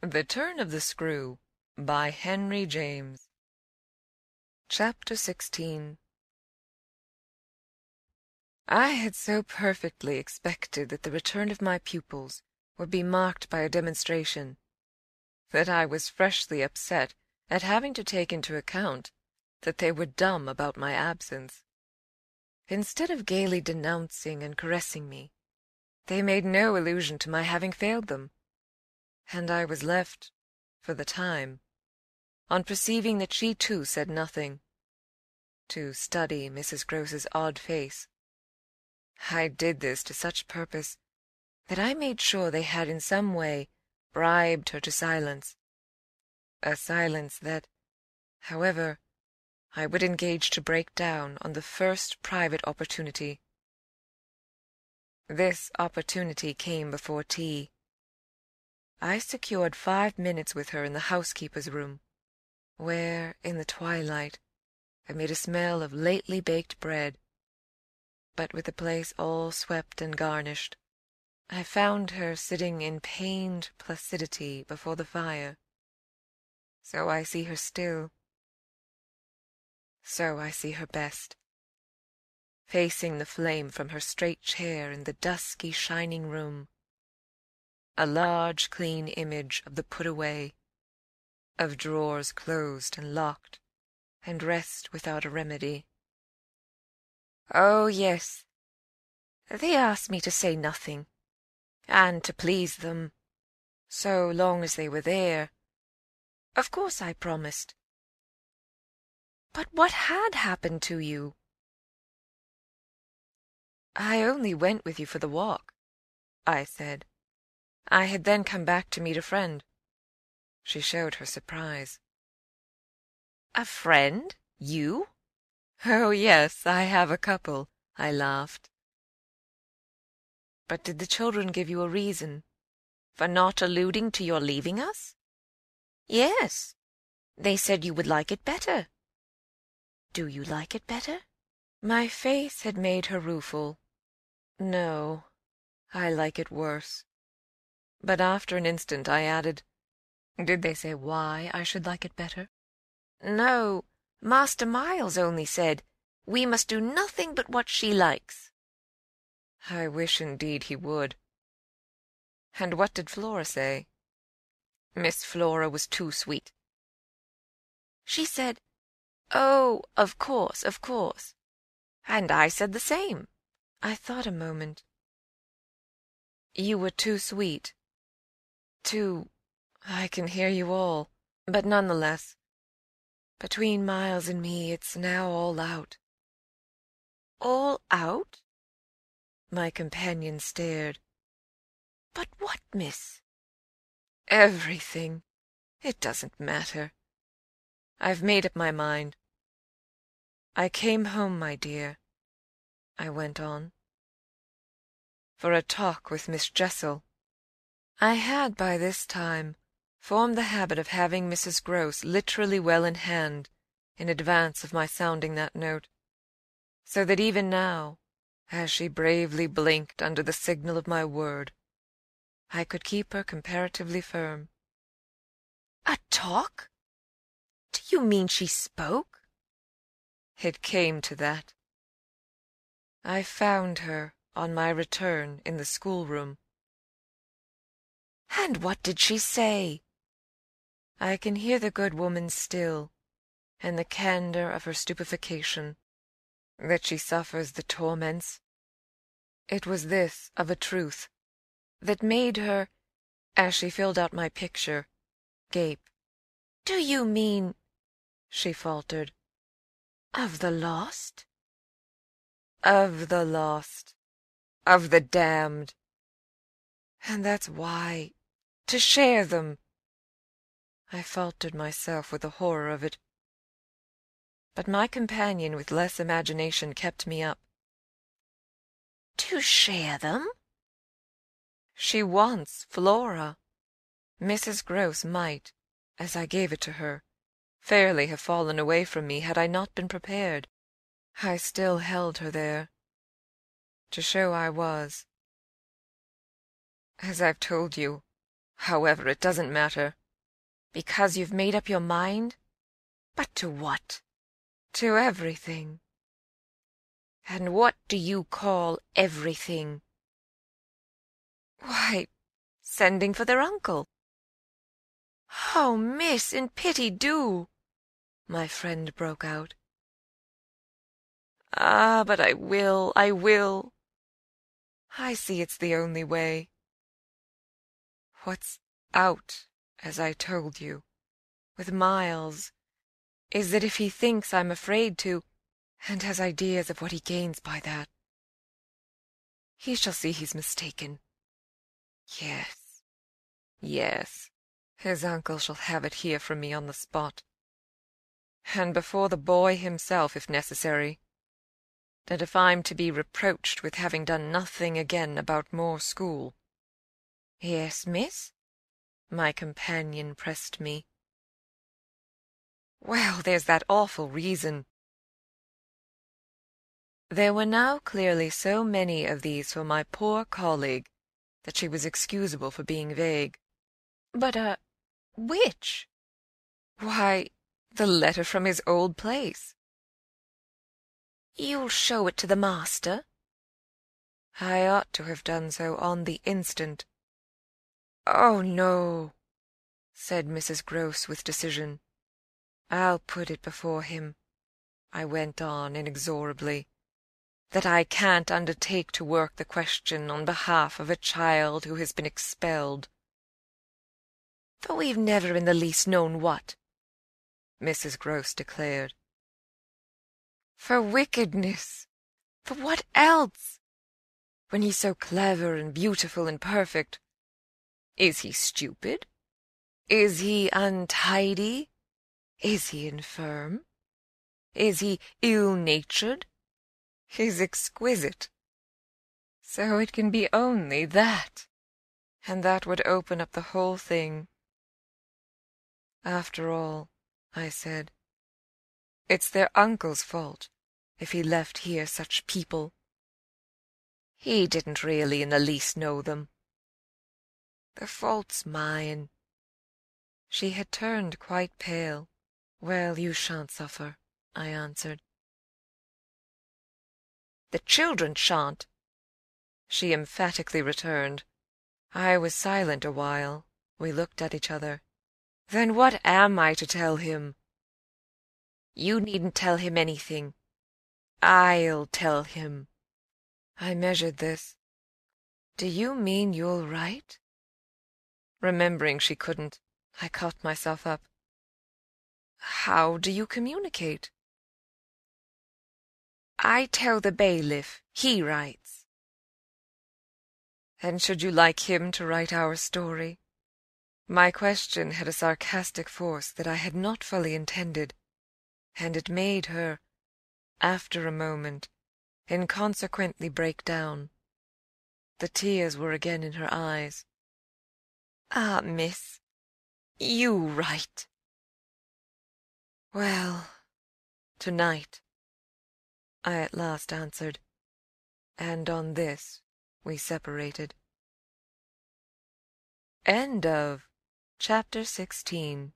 The Turn of the Screw by Henry James. Chapter 16. I had so perfectly expected that the return of my pupils would be marked by a demonstration, that I was freshly upset at having to take into account that they were dumb about my absence. Instead of gaily denouncing and caressing me, they made no allusion to my having failed them, and I was left, for the time, on perceiving that she too said nothing, to study Mrs. Groce's odd face. I did this to such purpose that I made sure they had in some way bribed her to silence, a silence that, however, I would engage to break down on the first private opportunity. This opportunity came before tea. I secured 5 minutes with her in the housekeeper's room, where, in the twilight, amid a smell of lately baked bread, but with the place all swept and garnished, I found her sitting in pained placidity before the fire. So I see her still. So I see her best, facing the flame from her straight chair in the dusky, shining room, a large, clean image of the put-away, of drawers closed and locked, and rest without a remedy. Oh, yes, they asked me to say nothing, and to please them, so long as they were there. Of course I promised. But what had happened to you? I only went with you for the walk, I said. I had then come back to meet a friend. She showed her surprise. A friend? You? Oh, yes, I have a couple, I laughed. But did the children give you a reason for not alluding to your leaving us? Yes, they said you would like it better. Do you like it better? My face had made her rueful. No, I like it worse. But after an instant I added, did they say why I should like it better? No, Master Miles only said, we must do nothing but what she likes. I wish indeed he would. And what did Flora say? Miss Flora was too sweet. She said, oh, of course, of course. And I said the same. I thought a moment. You were too sweet. I can hear you all, but none the less. Between Miles and me, it's now all out. All out? My companion stared. But what, miss? Everything. It doesn't matter. I've made up my mind. I came home, my dear, I went on, for a talk with Miss Jessel. I had by this time formed the habit of having Mrs. Grose literally well in hand in advance of my sounding that note, so that even now, as she bravely blinked under the signal of my word, I could keep her comparatively firm. A talk? Do you mean she spoke? It came to that. I found her on my return in the schoolroom. And what did she say? I can hear the good woman still, and the candour of her stupefaction, that she suffers the torments. It was this, of a truth, that made her, as she filled out my picture, gape. Do you mean, she faltered, of the lost? Of the lost, of the damned. And that's why, to share them. I faltered myself with the horror of it. But my companion with less imagination kept me up. To share them? She wants Flora. Mrs. Grose might, as I gave it to her, fairly have fallen away from me had I not been prepared. I still held her there, to show I was, as I've told you, However, it doesn't matter. Because you've made up your mind? But to what? To everything. And what do you call everything? Why, sending for their uncle. Oh, miss, in pity do, my friend broke out. Ah, but I will. I see it's the only way. What's out, as I told you, with Miles, is that if he thinks I'm afraid to, and has ideas of what he gains by that, he shall see he's mistaken. Yes, his uncle shall have it here from me on the spot, and before the boy himself, if necessary. And if I'm to be reproached with having done nothing again about more school. Yes, miss? My companion pressed me. Well, there's that awful reason. There were now clearly so many of these for my poor colleague that she was excusable for being vague. But, which? Why, the letter from his old place. You'll show it to the master? I ought to have done so on the instant. Oh, no, said Mrs. Grose with decision. I'll put it before him, I went on inexorably, that I can't undertake to work the question on behalf of a child who has been expelled. For we've never in the least known what, Mrs. Grose declared. For wickedness. For what else? When he's so clever and beautiful and perfect. Is he stupid? Is he untidy? Is he infirm? Is he ill-natured? He's exquisite. So it can be only that, and that would open up the whole thing. After all, I said, it's their uncle's fault if he left here such people. He didn't really in the least know them. The fault's mine. She had turned quite pale. Well, you shan't suffer, I answered. The children shan't, she emphatically returned. I was silent a while. We looked at each other. Then what am I to tell him? You needn't tell him anything. I'll tell him. I measured this. Do you mean you'll write? Remembering she couldn't, I caught myself up. How do you communicate? I tell the bailiff. He writes. And should you like him to write our story? My question had a sarcastic force that I had not fully intended, and it made her, after a moment, inconsequently break down. The tears were again in her eyes. Ah, miss, you write. Well, tonight, I at last answered, and on this we separated. End of Chapter 16